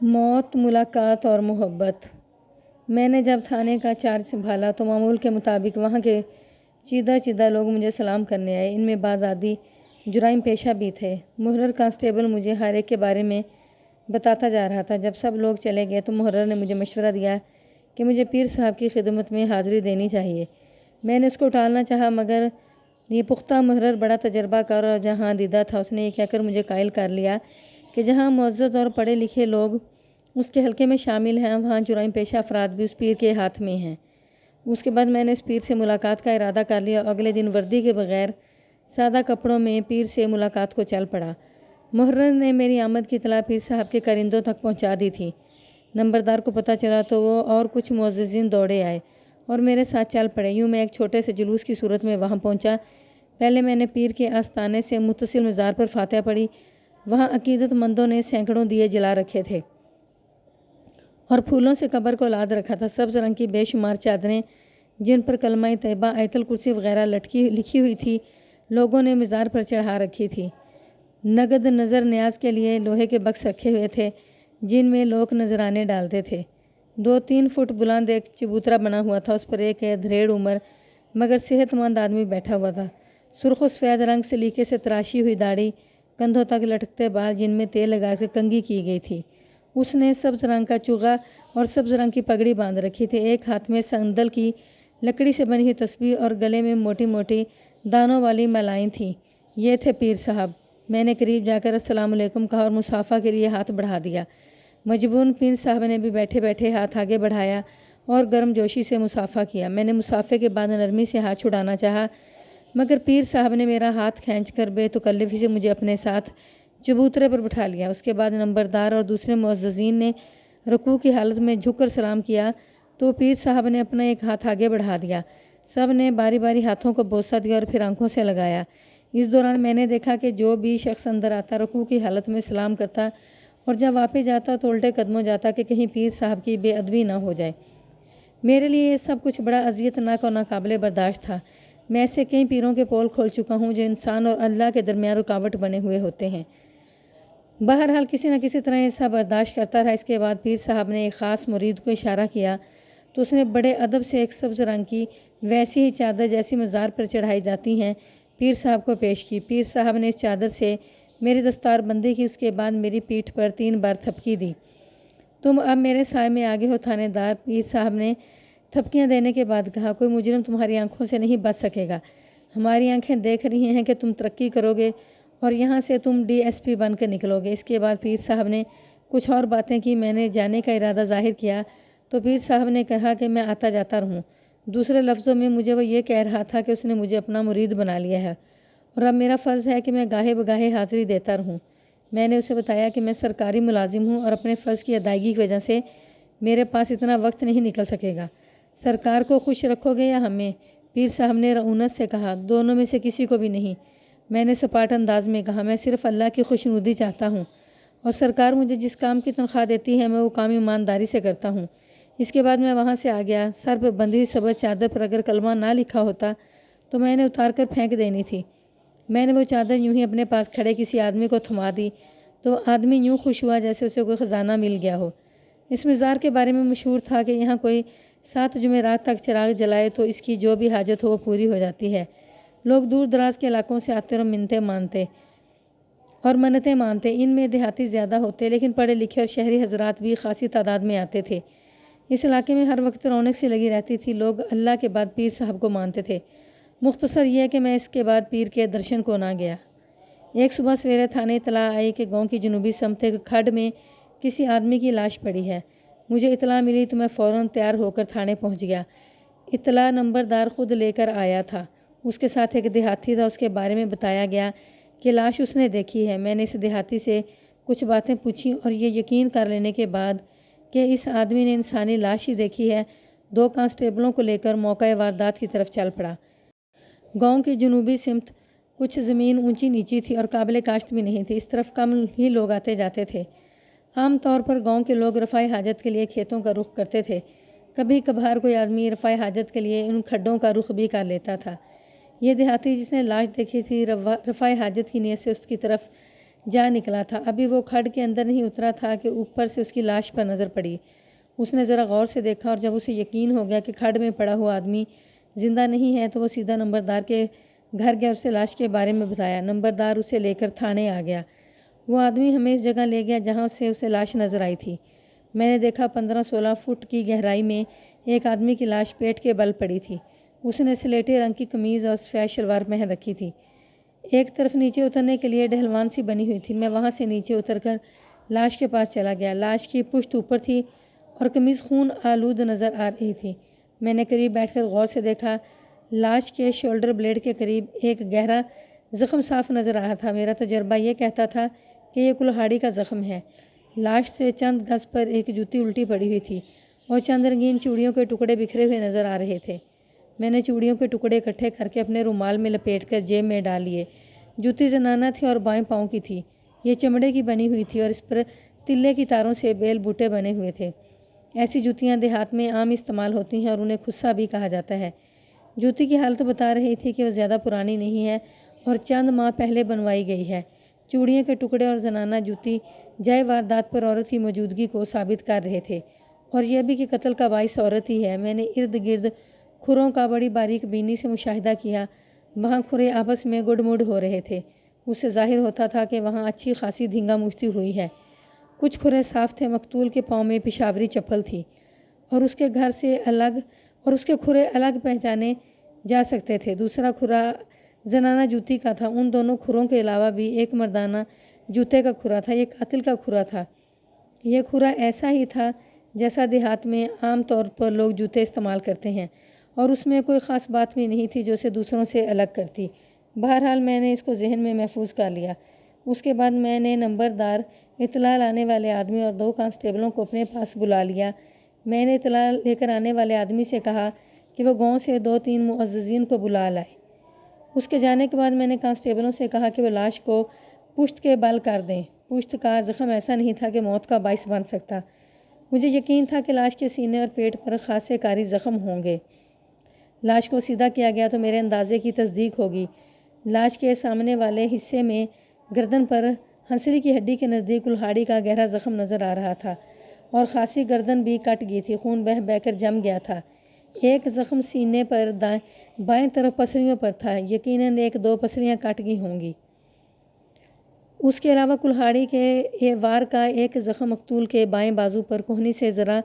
موت، ملاقات اور محبت۔ میں نے جب تھانے کا چارج سنبھالا تو معمول کے مطابق وہاں کے چیدہ لوگ مجھے سلام کرنے آئے۔ ان میں بعض عادی جرائم پیشہ بھی تھے۔ محرر کانسٹیبل مجھے ہر ایک کے بارے میں بتاتا جا رہا تھا۔ جب سب لوگ چلے گئے تو محرر نے مجھے مشورہ دیا کہ مجھے پیر صاحب کی خدمت میں حاضری دینی چاہیے۔ میں نے اس کو ٹالنا چاہا، مگر یہ پختہ محرر بڑا تجربہ کار اور جہاں دیدہ تھا۔ اس نے یہ کہہ کر مجھے قائل کر لیا کہ جہاں معزز اور پڑھے لکھے لوگ اس کے حلقے میں شامل ہیں، وہاں جرائم پیشہ افراد بھی اس پیر کے ہاتھ میں ہیں۔ اس کے بعد میں نے اس پیر سے ملاقات کا ارادہ کر لیا اور اگلے دن وردی کے بغیر سادہ کپڑوں میں پیر سے ملاقات کو چل پڑا۔ محرر نے میری آمد کی اطلاع پیر صاحب کے کرندوں تک پہنچا دی تھی۔ نمبردار کو پتہ چلا تو وہ اور کچھ معززین دوڑے آئے اور میرے ساتھ چل پڑے۔ یوں میں ایک چھوٹے سے جلوس کی صورت میں وہاں پہنچا۔ پہلے میں نے پیر کے آستانے سے متصل مزار پر فاتحہ پڑھی۔ وہاں عقیدت مندوں نے سینکڑوں دیے جلا رکھے تھے اور پھولوں سے قبر کو لاد رکھا تھا۔ سبز رنگ کی بے شمار چادریں جن پر کلمہ طیبہ، آیت الکرسی وغیرہ لکھی ہوئی تھی، لوگوں نے مزار پر چڑھا رکھی تھی۔ نقد نظر نیاز کے لیے لوہے کے بکس رکھے ہوئے تھے جن میں لوگ نذرانے ڈالتے تھے۔ 2-3 فٹ بلند ایک چبوترا بنا ہوا تھا، اس پر ایک دھریڑ عمر مگر صحت مند آدمی بیٹھا ہوا تھا۔ سرخ و سفید رنگ سلیقے سے تراشی ہوئی داڑھی، کندھوں تک لٹکتے بال جن میں تیل لگا کر کنگھی کی گئی تھی۔ اس نے سبز رنگ کا چوغا اور سبز رنگ کی پگڑی باندھ رکھی تھی۔ ایک ہاتھ میں سندل کی لکڑی سے بنی ہوئی تسبیح اور گلے میں موٹی موٹی دانوں والی ملائیں تھیں۔ یہ تھے پیر صاحب۔ میں نے قریب جا کر السلام علیکم کہا اور مصافحہ کے لیے ہاتھ بڑھا دیا۔ مجبون پیر صاحب نے بھی بیٹھے بیٹھے ہاتھ آگے بڑھایا اور گرم جوشی سے مصافحہ کیا۔ میں نے مصافحے کے بعد نرمی سے ہاتھ چھڑانا چاہا، مگر پیر صاحب نے میرا ہاتھ کھینچ کر بے تکلفی سے مجھے اپنے ساتھ چبوترے پر بٹھا لیا۔ اس کے بعد نمبردار اور دوسرے معززین نے رکوع کی حالت میں جھک کر سلام کیا تو پیر صاحب نے اپنا ایک ہاتھ آگے بڑھا دیا۔ سب نے باری باری ہاتھوں کو بوسہ دیا اور پھر آنکھوں سے لگایا۔ اس دوران میں نے دیکھا کہ جو بھی شخص اندر آتا رکوع کی حالت میں سلام کرتا اور جب واپس جاتا تو الٹے قدموں جاتا کہ کہیں پیر صاحب کی بے ادبی نہ ہو جائے۔ میرے لیے یہ سب کچھ بڑا اذیت ناک اور ناقابل برداشت تھا۔ میں ایسے کئی پیروں کے پول کھول چکا ہوں جو انسان اور اللہ کے درمیان رکاوٹ بنے ہوئے ہوتے ہیں۔ بہرحال کسی نہ کسی طرح یہ سب برداشت کرتا رہا۔ اس کے بعد پیر صاحب نے ایک خاص مرید کو اشارہ کیا تو اس نے بڑے ادب سے ایک سبز رنگ کی ویسی ہی چادر جیسی مزار پر چڑھائی جاتی ہیں پیر صاحب کو پیش کی۔ پیر صاحب نے اس چادر سے میری دستار بندی کی۔ اس کے بعد میری پیٹھ پر 3 بار تھپکی دی۔ تم اب میرے سائے میں آگے ہو تھانے دار، پیر صاحب نے تھپکیاں دینے کے بعد کہا۔ کوئی مجرم تمہاری آنکھوں سے نہیں بچ سکے گا۔ ہماری آنکھیں دیکھ رہی ہیں کہ تم ترقی کرو گے اور یہاں سے تم DSP بن کر نکلو گے۔ اس کے بعد پیر صاحب نے کچھ اور باتیں کی۔ میں نے جانے کا ارادہ ظاہر کیا تو پیر صاحب نے کہا کہ میں آتا جاتا رہوں۔ دوسرے لفظوں میں مجھے وہ یہ کہہ رہا تھا کہ اس نے مجھے اپنا مرید بنا لیا ہے اور اب میرا فرض ہے کہ میں گاہے بگاہے حاضری دیتا رہوں۔ میں نے اسے بتایا کہ میں سرکاری ملازم ہوں اور اپنے فرض کی ادائیگی کی وجہ سے میرے پاس اتنا وقت نہیں نکل سکے گا۔ سرکار کو خوش رکھو گے یا ہمیں؟ پیر صاحب نے رعونت سے کہا۔ دونوں میں سے کسی کو بھی نہیں۔ میں نے سپاٹ انداز میں کہا، میں صرف اللہ کی خوشنودی چاہتا ہوں اور سرکار مجھے جس کام کی تنخواہ دیتی ہے میں وہ کام ایمانداری سے کرتا ہوں۔ اس کے بعد میں وہاں سے آ گیا۔ سر پہ بندھی ہوئی سبز چادر پر اگر کلمہ نہ لکھا ہوتا تو میں نے اتار کر پھینک دینی تھی۔ میں نے وہ چادر یوں ہی اپنے پاس کھڑے کسی آدمی کو تھما دی تو آدمی یوں خوش ہوا جیسے اسے کوئی خزانہ مل گیا ہو۔ اس مزار کے بارے میں مشہور تھا کہ یہاں کوئی 7 جمعرات تک چراغ جلائے تو اس کی جو بھی حاجت ہو وہ پوری ہو جاتی ہے۔ لوگ دور دراز کے علاقوں سے آتے اور منتیں مانتے۔ ان میں دیہاتی زیادہ ہوتے لیکن پڑھے لکھے اور شہری حضرات بھی خاصی تعداد میں آتے تھے۔ اس علاقے میں ہر وقت رونق سی لگی رہتی تھی۔ لوگ اللہ کے بعد پیر صاحب کو مانتے تھے۔ مختصر یہ کہ میں اس کے بعد پیر کے درشن کو نہ گیا۔ ایک صبح سویرے تھانے اطلاع آئی کہ گاؤں کی جنوبی سمت ایک کھڈ میں کسی آدمی کی لاش پڑی ہے۔ مجھے اطلاع ملی تو میں فوراً تیار ہو کر تھانے پہنچ گیا۔ اطلاع نمبردار خود لے کر آیا تھا۔ اس کے ساتھ ایک دیہاتی تھا۔ اس کے بارے میں بتایا گیا کہ لاش اس نے دیکھی ہے۔ میں نے اس دیہاتی سے کچھ باتیں پوچھیں اور یہ یقین کر لینے کے بعد کہ اس آدمی نے انسانی لاش ہی دیکھی ہے، 2 کانسٹیبلوں کو لے کر موقع واردات کی طرف چل پڑا۔ گاؤں کی جنوبی سمت کچھ زمین اونچی نیچی تھی اور قابل کاشت بھی نہیں تھی۔ اس طرف کم ہی لوگ آتے جاتے تھے۔ عام طور پر گاؤں کے لوگ رفع حاجت کے لیے کھیتوں کا رخ کرتے تھے۔ کبھی کبھار کوئی آدمی رفع حاجت کے لیے ان کھڈوں کا رخ بھی کر لیتا تھا۔ یہ دیہاتی جس نے لاش دیکھی تھی رفع حاجت کی نیت سے اس کی طرف جا نکلا تھا۔ ابھی وہ کھڈ کے اندر نہیں اترا تھا کہ اوپر سے اس کی لاش پر نظر پڑی۔ اس نے ذرا غور سے دیکھا اور جب اسے یقین ہو گیا کہ کھڈ میں پڑا ہوا آدمی زندہ نہیں ہے تو وہ سیدھا نمبردار کے گھر گیا اور اسے لاش کے بارے میں بتایا۔ نمبردار اسے لے کر تھانے آ گیا۔ وہ آدمی ہمیں اس جگہ لے گیا جہاں سے اسے لاش نظر آئی تھی۔ میں نے دیکھا 15-16 فٹ کی گہرائی میں ایک آدمی کی لاش پیٹ کے بل پڑی تھی۔ اس نے سلیٹی رنگ کی قمیض اور سفید شلوار پہن رکھی تھی۔ ایک طرف نیچے اترنے کے لیے ڈھلوان سی بنی ہوئی تھی۔ میں وہاں سے نیچے اتر کر لاش کے پاس چلا گیا۔ لاش کی پشت اوپر تھی اور قمیض خون آلود نظر آ رہی تھی۔ میں نے قریب بیٹھ کر غور سے دیکھا۔ لاش کے شولڈر بلیڈ کے قریب ایک گہرا زخم صاف نظر آ رہا تھا۔ میرا تجربہ یہ کہتا تھا کہ یہ کلہاڑی کا زخم ہے۔ لاش سے چند گز پر ایک جوتی الٹی پڑی ہوئی تھی اور چند رنگین چوڑیوں کے ٹکڑے بکھرے ہوئے نظر آ رہے تھے۔ میں نے چوڑیوں کے ٹکڑے اکٹھے کر کے اپنے رومال میں لپیٹ کر جیب میں ڈال لیے۔ جوتی زنانہ تھی اور بائیں پاؤں کی تھی۔ یہ چمڑے کی بنی ہوئی تھی اور اس پر تلے کی تاروں سے بیل بوٹے بنے ہوئے تھے۔ ایسی جوتیاں دیہات میں عام استعمال ہوتی ہیں اور انہیں خصا بھی کہا جاتا ہے۔ جوتی کی حالت بتا رہی تھی کہ وہ زیادہ پرانی نہیں ہے اور چند ماہ پہلے بنوائی گئی ہے۔ چوڑیوں کے ٹکڑے اور زنانہ جوتی جائے واردات پر عورت کی موجودگی کو ثابت کر رہے تھے اور یہ بھی کہ قتل کا باعث عورت ہی ہے۔ میں نے ارد گرد کھروں کا بڑی باریک بینی سے مشاہدہ کیا۔ وہاں کھرے آپس میں گڈ مڈ ہو رہے تھے۔ اس سے ظاہر ہوتا تھا کہ وہاں اچھی خاصی دھینگا مچتی ہوئی ہے۔ کچھ کھرے صاف تھے۔ مقتول کے پاؤں میں پشاوری چپل تھی اور اس کے کھرے الگ پہچانے جا سکتے تھے۔ دوسرا کھرا زنانہ جوتی کا تھا۔ ان دونوں کھروں کے علاوہ بھی ایک مردانہ جوتے کا کھرا تھا۔ یہ قاتل کا کھرا تھا۔ یہ کھرا ایسا ہی تھا جیسا دیہات میں عام طور پر لوگ جوتے استعمال کرتے ہیں اور اس میں کوئی خاص بات بھی نہیں تھی جو اسے دوسروں سے الگ کرتی۔ بہرحال میں نے اس کو ذہن میں محفوظ کر لیا۔ اس کے بعد میں نے نمبردار، اطلاع لانے والے آدمی اور 2 کانسٹیبلوں کو اپنے پاس بلا لیا۔ میں نے اطلاع لے کر آنے والے آدمی سے کہا کہ وہ گاؤں سے 2-3 معززین کو بلا لائے۔ اس کے جانے کے بعد میں نے کانسٹیبلوں سے کہا کہ وہ لاش کو پشت کے بل کر دیں۔ پشت کا زخم ایسا نہیں تھا کہ موت کا باعث بن سکتا۔ مجھے یقین تھا کہ لاش کے سینے اور پیٹ پر خاصے کاری زخم ہوں گے۔ لاش کو سیدھا کیا گیا تو میرے اندازے کی تصدیق ہوگی۔ لاش کے سامنے والے حصے میں گردن پر ہنسلی کی ہڈی کے نزدیک کلہاڑی کا گہرا زخم نظر آ رہا تھا اور خاصی گردن بھی کٹ گئی تھی۔ خون بہہ بہہ کر جم گیا تھا۔ ایک زخم سینے پر بائیں طرف پسلیوں پر تھا۔ یقیناً 1-2 پسلیاں کٹ گئی ہوں گی۔ اس کے علاوہ کلہاڑی کے وار کا ایک زخم مقتول کے بائیں بازو پر کوہنی سے ذرا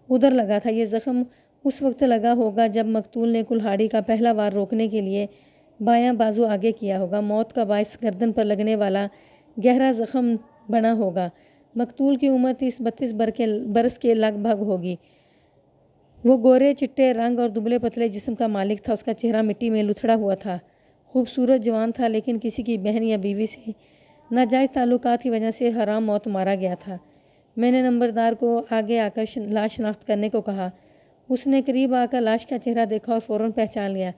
ادھر لگا تھا۔ یہ زخم اس وقت لگا ہوگا جب مقتول نے کلہاڑی کا پہلا وار روکنے کے لیے بایاں بازو آگے کیا ہوگا۔ موت کا باعث گردن پر لگنے والا گہرا زخم بنا ہوگا۔ مقتول کی عمر 30-32 برس کے لگ بھگ ہوگی۔ وہ گورے چٹے رنگ اور دبلے پتلے جسم کا مالک تھا۔ اس کا چہرہ مٹی میں لتھڑا ہوا تھا۔ خوبصورت جوان تھا لیکن کسی کی بہن یا بیوی سے ناجائز تعلقات کی وجہ سے حرام موت مارا گیا تھا۔ میں نے نمبردار کو آگے آ کر لاش شناخت کرنے کو کہا۔ اس نے قریب آ کر لاش کا چہرہ دیکھا اور فوراً پہچان لیا۔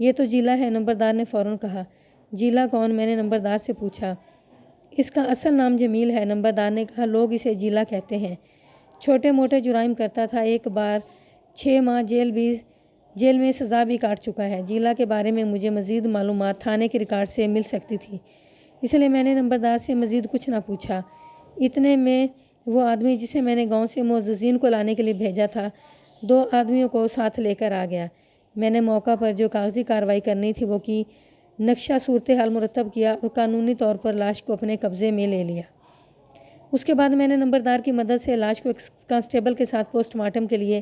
یہ تو جیلا ہے، نمبردار نے فوراً کہا۔ جیلا کون؟ میں نے نمبردار سے پوچھا۔ اس کا اصل نام جمیل ہے، نمبردار نے کہا۔ لوگ اسے جیلا کہتے ہیں۔ چھوٹے موٹے جرائم کرتا تھا۔ ایک بار 6 ماہ جیل میں سزا بھی کاٹ چکا ہے۔ جیلا کے بارے میں مجھے مزید معلومات تھانے کے ریکارڈ سے مل سکتی تھی، اس لیے میں نے نمبردار سے مزید کچھ نہ پوچھا۔ اتنے میں وہ آدمی جسے میں نے گاؤں سے معززین کو لانے کے لیے بھیجا تھا 2 آدمیوں کو ساتھ لے کر آ گیا۔ میں نے موقع پر جو کاغذی کارروائی کرنی تھی وہ کی، نقشہ صورتحال مرتب کیا اور قانونی طور پر لاش کو اپنے قبضے میں لے لیا۔ اس کے بعد میں نے نمبردار کی مدد سے لاش کو ایک کانسٹیبل کے ساتھ پوسٹ مارٹم کے لیے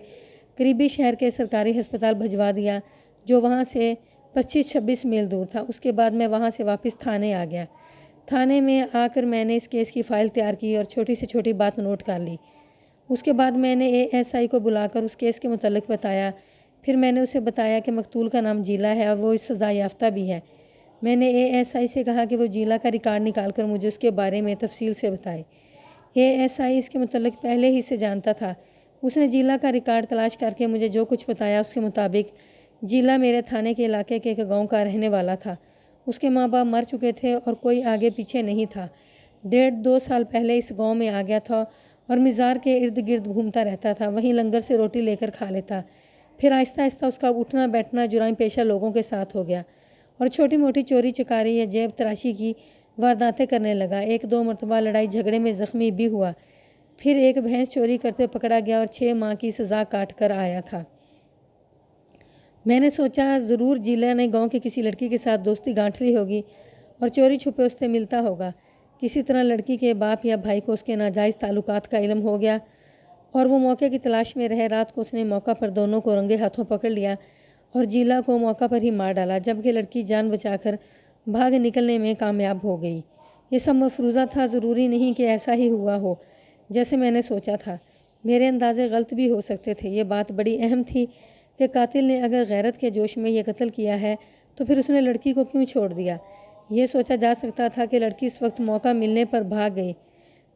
قریبی شہر کے سرکاری ہسپتال بھجوا دیا جو وہاں سے 25-26 میل دور تھا۔ اس کے بعد میں وہاں سے واپس تھانے آ گیا۔ تھانے میں آ کر میں نے اس کیس کی فائل تیار کی اور چھوٹی سے چھوٹی بات نوٹ کر لی۔ اس کے بعد میں نے ASI کو بلا کر اس کیس کے متعلق بتایا۔ پھر میں نے اسے بتایا کہ مقتول کا نام جیلا ہے اور وہ سزا یافتہ بھی ہے۔ میں نے ASI سے کہا کہ وہ جیلا کا ریکارڈ نکال کر مجھے اس کے بارے میں تفصیل سے بتائے۔ ASI اس کے متعلق پہلے ہی سے جانتا تھا۔ اس نے جیلا کا ریکارڈ تلاش کر کے مجھے جو کچھ بتایا اس کے مطابق جیلا میرے تھانے کے علاقے کے ایک گاؤں کا رہنے والا تھا۔ اس کے ماں باپ مر چکے تھے اور کوئی آگے پیچھے نہیں تھا۔ 1.5-2 سال پہلے اس گاؤں میں آ گیا تھا اور مزار کے ارد گرد گھومتا رہتا تھا، وہیں لنگر سے روٹی لے کر کھا لیتا۔ پھر آہستہ آہستہ اس کا اٹھنا بیٹھنا جرائم پیشہ لوگوں کے ساتھ ہو گیا اور چھوٹی موٹی چوری چکاری یا جیب تراشی کی وارداتیں کرنے لگا۔ 1-2 مرتبہ لڑائی جھگڑے میں زخمی بھی ہوا، پھر ایک بھینس چوری کرتے پکڑا گیا اور 6 ماہ کی سزا کاٹ کر آیا تھا۔ میں نے سوچا ضرور جیلا نے گاؤں کی کسی لڑکی کے ساتھ دوستی گانٹ لی ہوگی اور چوری چھپے اس سے ملتا ہوگا۔ کسی طرح لڑکی کے باپ یا بھائی کو اس کے ناجائز تعلقات کا علم ہو گیا اور وہ موقع کی تلاش میں رہے۔ رات کو اس نے موقع پر دونوں کو رنگے ہاتھوں پکڑ لیا اور جیلا کو موقع پر ہی مار ڈالا، جبکہ لڑکی جان بچا کر بھاگ نکلنے میں کامیاب ہو گئی۔ یہ سب مفروضہ تھا، ضروری نہیں کہ ایسا ہی ہوا ہو جیسے میں نے سوچا تھا۔ میرے اندازے غلط بھی ہو سکتے تھے۔ یہ بات بڑی اہم تھی کہ قاتل نے اگر غیرت کے جوش میں یہ قتل کیا ہے تو پھر اس نے لڑکی کو کیوں چھوڑ دیا؟ یہ سوچا جا سکتا تھا کہ لڑکی اس وقت موقع ملنے پر بھاگ گئی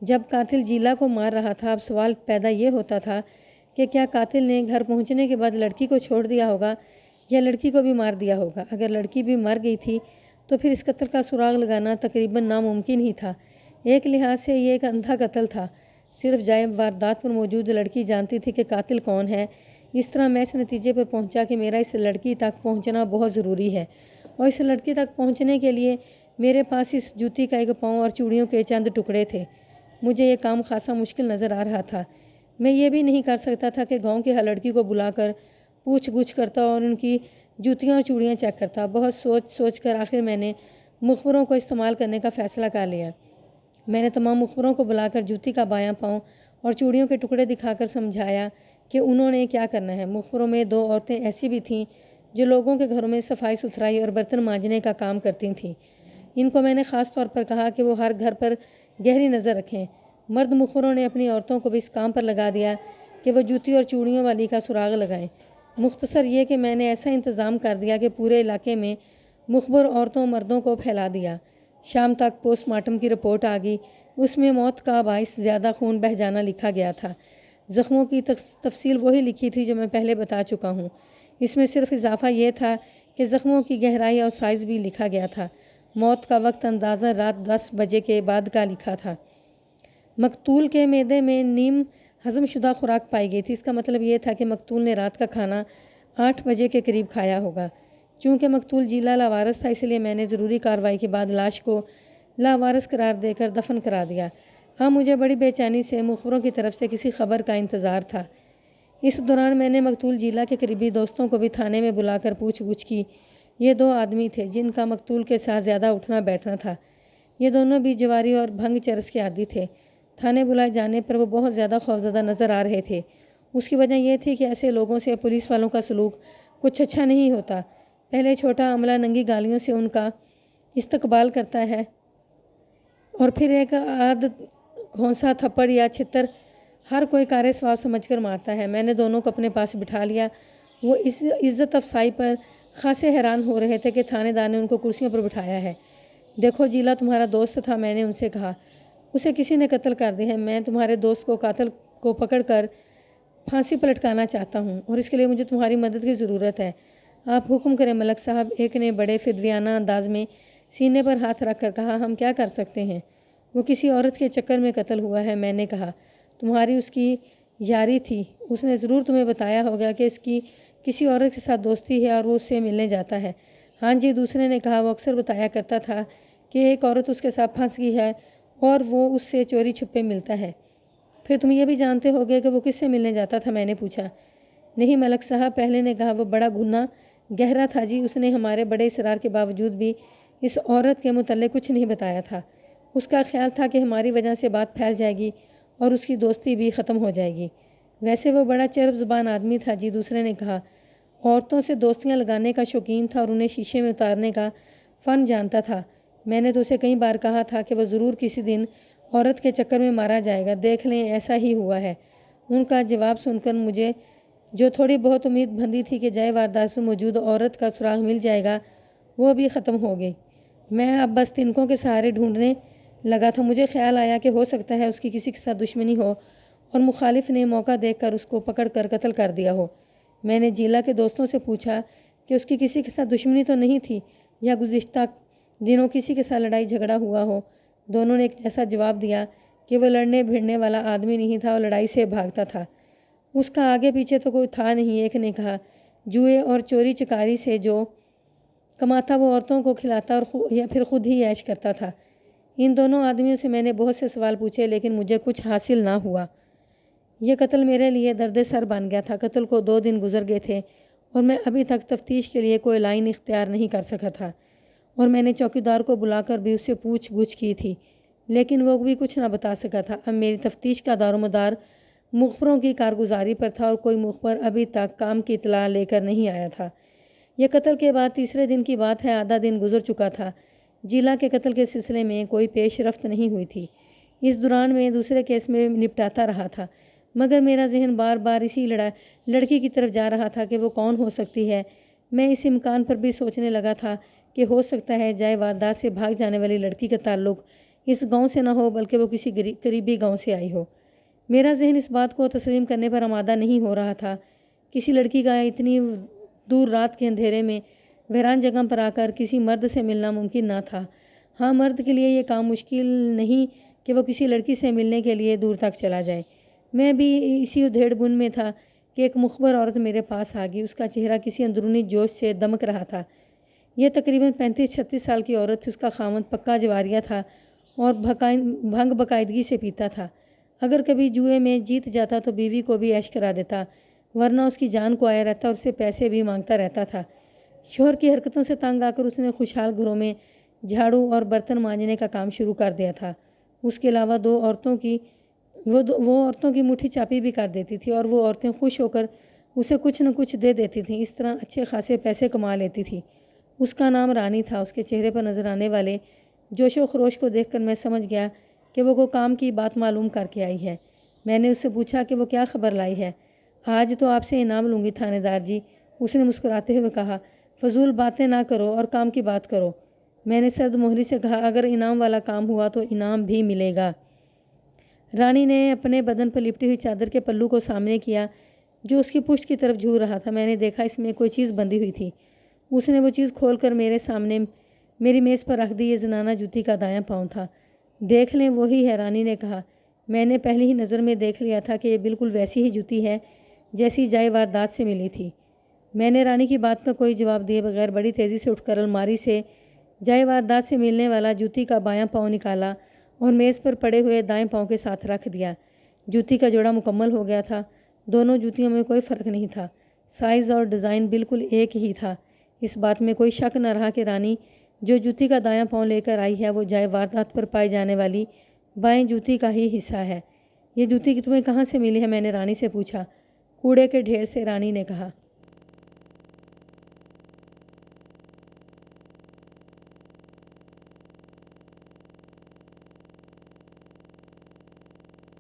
جب قاتل جیلا کو مار رہا تھا۔ اب سوال پیدا یہ ہوتا تھا کہ کیا قاتل نے گھر پہنچنے کے بعد لڑکی کو چھوڑ دیا ہوگا یا لڑکی کو بھی مار دیا ہوگا؟ اگر لڑکی بھی مر گئی تھی تو پھر اس قتل کا سراغ لگانا تقریباً ناممکن ہی تھا۔ ایک لحاظ سے یہ ایک اندھا قتل تھا، صرف جائے واردات پر موجود لڑکی جانتی تھی کہ قاتل کون ہے۔ اس طرح میں اس نتیجے پر پہنچا کہ میرا اس لڑکی تک پہنچنا بہت ضروری ہے، اور اس لڑکی تک پہنچنے کے لیے میرے پاس اس جوتی کا ایک پاؤں اور چوڑیوں کے چند ٹکڑے تھے۔ مجھے یہ کام خاصا مشکل نظر آ رہا تھا۔ میں یہ بھی نہیں کر سکتا تھا کہ گاؤں کی ہر لڑکی کو بلا کر پوچھ گچھ کرتا اور ان کی جوتیاں اور چوڑیاں چیک کرتا۔ بہت سوچ کر آخر میں نے مخبروں کو استعمال کرنے کا فیصلہ کر لیا۔ میں نے تمام مخبروں کو بلا کر جوتی کا بایاں پاؤں اور چوڑیوں کے ٹکڑے دکھا کر سمجھایا کہ انہوں نے کیا کرنا ہے۔ مخبروں میں 2 عورتیں ایسی بھی تھیں جو لوگوں کے گھروں میں صفائی ستھرائی اور برتن مانجنے کا کام کرتی تھیں۔ ان کو میں نے خاص طور پر کہا کہ وہ ہر گھر پر گہری نظر رکھیں۔ مرد مخبروں نے اپنی عورتوں کو بھی اس کام پر لگا دیا کہ وہ جوتی اور چوڑیوں والی کا سراغ لگائیں۔ مختصر یہ کہ میں نے ایسا انتظام کر دیا کہ پورے علاقے میں مخبر عورتوں مردوں کو پھیلا دیا۔ شام تک پوسٹ مارٹم کی رپورٹ آ گئی۔ اس میں موت کا باعث زیادہ خون بہہ جانا لکھا گیا تھا۔ زخموں کی تفصیل وہی لکھی تھی جو میں پہلے بتا چکا ہوں۔ اس میں صرف اضافہ یہ تھا کہ زخموں کی گہرائی اور سائز بھی لکھا گیا تھا۔ موت کا وقت اندازہ رات 10 بجے کے بعد کا لکھا تھا۔ مقتول کے معدے میں نیم ہضم شدہ خوراک پائی گئی تھی۔ اس کا مطلب یہ تھا کہ مقتول نے رات کا کھانا 8 بجے کے قریب کھایا ہوگا۔ چونکہ مقتول جیلا لاوارث تھا، اس لیے میں نے ضروری کارروائی کے بعد لاش کو لاوارث قرار دے کر دفن کرا دیا۔ ہاں، مجھے بڑی بے چینی سے مخبروں کی طرف سے کسی خبر کا انتظار تھا۔ اس دوران میں نے مقتول جیلا کے قریبی دوستوں کو بھی تھانے میں بلا کر پوچھ گچھ کی۔ یہ 2 آدمی تھے جن کا مقتول کے ساتھ زیادہ اٹھنا بیٹھنا تھا۔ یہ دونوں بھی جواری اور بھنگ چرس کے عادی تھے۔ تھانے بلائے جانے پر وہ بہت زیادہ خوفزدہ نظر آ رہے تھے۔ اس کی وجہ یہ تھی کہ ایسے لوگوں سے پولیس والوں کا سلوک کچھ اچھا نہیں ہوتا۔ پہلے چھوٹا عملہ ننگی گالیوں سے ان کا استقبال کرتا ہے اور پھر ایک آدھ گھونسا تھپڑ یا چھتر ہر کوئی کار ثواب سمجھ کر مارتا ہے۔ میں نے دونوں کو اپنے پاس بٹھا لیا۔ وہ اس عزت افزائی پر خاصے حیران ہو رہے تھے کہ تھانے دار نے ان کو کرسیوں پر بٹھایا ہے۔ دیکھو، جیلا تمہارا دوست تھا، میں نے ان سے کہا۔ اسے کسی نے قتل کر دیا ہے۔ میں تمہارے دوست کو قاتل کو پکڑ کر پھانسی پر لٹکانا چاہتا ہوں اور اس کے لیے مجھے تمہاری مدد کی ضرورت ہے۔ آپ حکم کریں ملک صاحب۔ ایک نے بڑے فدیانہ انداز میں سینے پر ہاتھ رکھ کر کہا۔ ہم کیا کر سکتے ہیں؟ وہ کسی عورت کے چکر میں قتل ہوا ہے۔ میں نے کہا، تمہاری اس کی یاری تھی، اس نے ضرور تمہیں بتایا ہوگا کہ اس کی کسی عورت کے ساتھ دوستی ہے اور وہ اس سے ملنے جاتا ہے۔ ہاں جی، دوسرے نے کہا، وہ اکثر بتایا کرتا تھا کہ ایک عورت اس کے ساتھ پھنس گئی ہے اور وہ اس سے چوری چھپے ملتا ہے۔ پھر تم یہ بھی جانتے ہوگے کہ وہ کس سے ملنے جاتا تھا؟ میں نے پوچھا۔ نہیں ملک صاحب، پہلے نے کہا، وہ بڑا گناہ گہرا تھا جی۔ اس نے ہمارے بڑے اصرار کے باوجود بھی اس عورت کے متعلق کچھ نہیں بتایا تھا۔ اس کا خیال تھا کہ ہماری وجہ سے بات پھیل جائے گی اور اس کی دوستی بھی ختم ہو جائے گی۔ ویسے وہ بڑا چرب زبان آدمی تھا جی، دوسرے نے کہا۔ عورتوں سے دوستیاں لگانے کا شوقین تھا اور انہیں شیشے میں اتارنے کا فن جانتا تھا۔ میں نے تو اسے کئی بار کہا تھا کہ وہ ضرور کسی دن عورت کے چکر میں مارا جائے گا۔ دیکھ لیں، ایسا ہی ہوا ہے۔ ان کا جواب سن کر مجھے جو تھوڑی بہت امید بندھی تھی کہ جائے واردات میں موجود عورت کا سراغ مل جائے گا، وہ بھی ختم ہو گئی۔ میں اب بس تنکوں کے سہارے ڈھونڈنے لگا تھا۔ مجھے خیال آیا کہ ہو سکتا ہے اس کی کسی کے ساتھ دشمنی ہو اور مخالف نے موقع دیکھ کر اس کو پکڑ کر قتل کر دیا ہو۔ میں نے جیلا کے دوستوں سے پوچھا کہ اس کی کسی کے ساتھ دشمنی تو نہیں تھی یا گزشتہ دنوں کسی کے ساتھ لڑائی جھگڑا ہوا ہو۔ دونوں نے ایک جیسا جواب دیا کہ وہ لڑنے بھیڑنے والا آدمی نہیں تھا اور لڑائی سے بھاگتا تھا۔ اس کا آگے پیچھے تو کوئی تھا نہیں۔ ایک نے کہا، جوئے اور چوری چکاری سے جو کماتا وہ عورتوں کو کھلاتا اور یا پھر خود ہی عیش کرتا تھا۔ ان دونوں آدمیوں سے میں نے بہت سے سوال پوچھے لیکن مجھے کچھ حاصل نہ ہوا۔ یہ قتل میرے لیے درد سر بن گیا تھا۔ قتل کو 2 دن گزر گئے تھے اور میں ابھی تک تفتیش کے لیے کوئی لائن اختیار نہیں کر سکا تھا، اور میں نے چوکیدار کو بلا کر بھی اس سے پوچھ گچھ کی تھی لیکن وہ بھی کچھ نہ بتا سکا تھا۔ اب میری تفتیش کا دار و مدار مخبروں کی کارگزاری پر تھا اور کوئی مخبر ابھی تک کام کی اطلاع لے کر نہیں آیا تھا۔ یہ قتل کے بعد تیسرے دن کی بات ہے، آدھا دن گزر چکا تھا۔ جیلا کے قتل کے سلسلے میں کوئی پیش رفت نہیں ہوئی تھی۔ اس دوران میں دوسرے کیس میں نپٹاتا رہا تھا، مگر میرا ذہن بار بار اسی لڑکی کی طرف جا رہا تھا کہ وہ کون ہو سکتی ہے۔ میں اس امکان پر بھی سوچنے لگا تھا کہ ہو سکتا ہے جائے واردات سے بھاگ جانے والی لڑکی کا تعلق اس گاؤں سے نہ ہو بلکہ وہ کسی قریبی گاؤں سے آئی ہو۔ میرا ذہن اس بات کو تسلیم کرنے پر آمادہ نہیں ہو رہا تھا۔ کسی لڑکی کا اتنی دور رات کے اندھیرے میں ویران جگہ پر آ کر کسی مرد سے ملنا ممکن نہ تھا۔ ہاں، مرد کے لیے یہ کام مشکل نہیں کہ وہ کسی لڑکی سے ملنے کے لیے دور تک چلا جائے۔ میں بھی اسی ادھیڑ بن میں تھا کہ ایک مخبر عورت میرے پاس آ گئی۔ اس کا چہرہ کسی اندرونی جوش سے دمک رہا تھا۔ یہ تقریباً 35-36 سال کی عورت تھی۔ اس کا خاوند پکا جواریہ تھا اور بھنگ باقاعدگی سے پیتا تھا۔ اگر کبھی جوئے میں جیت جاتا تو بیوی کو بھی عیش کرا دیتا، ورنہ اس کی جان کو آیا رہتا اور اس سے پیسے بھی مانگتا رہتا تھا۔ شوہر کی حرکتوں سے تنگ آ کر اس نے خوشحال گھروں میں جھاڑو اور برتن مانجنے کا کام شروع کر دیا تھا۔ اس کے علاوہ وہ عورتوں کی مٹھی چاپی بھی کر دیتی تھی اور وہ عورتیں خوش ہو کر اسے کچھ نہ کچھ دے دیتی تھیں۔ اس طرح اچھے خاصے پیسے کما لیتی تھی۔ اس کا نام رانی تھا۔ اس کے چہرے پر نظر آنے والے جوش و خروش کو دیکھ کر میں سمجھ گیا کہ وہ کام کی بات معلوم کر کے آئی ہے۔ میں نے اس سے پوچھا کہ وہ کیا خبر لائی ہے۔ آج تو آپ سے انعام لوں گی تھانے دار جی، اس نے مسکراتے ہوئے کہا۔ فضول باتیں نہ کرو اور کام کی بات کرو، میں نے سرد مہری سے کہا۔ اگر انعام والا کام ہوا تو انعام بھی ملے گا۔ رانی نے اپنے بدن پر لپٹی ہوئی چادر کے پلو کو سامنے کیا جو اس کی پشت کی طرف جھک رہا تھا۔ میں نے دیکھا اس میں کوئی چیز بندھی ہوئی تھی۔ اس نے وہ چیز کھول کر میرے سامنے میری میز پر رکھ دی۔ یہ زنانہ جوتی کا دایاں پاؤں تھا۔ دیکھ لیں، وہی ہے، رانی نے کہا۔ میں نے پہلی ہی نظر میں دیکھ لیا تھا کہ یہ بالکل ویسی ہی جوتی ہے جیسی جائے واردات سے ملی تھی۔ میں نے رانی کی بات کا کوئی جواب دیے بغیر بڑی تیزی سے اٹھ کر الماری سے جائے واردات سے ملنے والا جوتی کا بایاں پاؤں نکالا اور میز پر پڑے ہوئے دائیں پاؤں کے ساتھ رکھ دیا۔ جوتی کا جوڑا مکمل ہو گیا تھا۔ دونوں جوتیوں میں کوئی فرق نہیں تھا، سائز اور ڈیزائن بالکل ایک ہی تھا۔ اس بات میں کوئی شک نہ رہا کہ رانی جو جوتی کا دایاں پاؤں لے کر آئی ہے وہ جائے واردات پر پائی جانے والی بائیں جوتی کا ہی حصہ ہے۔ یہ جوتی تمہیں کہاں سے ملی ہے؟ میں نے رانی سے پوچھا۔ کوڑے کے ڈھیر سے، رانی نے کہا۔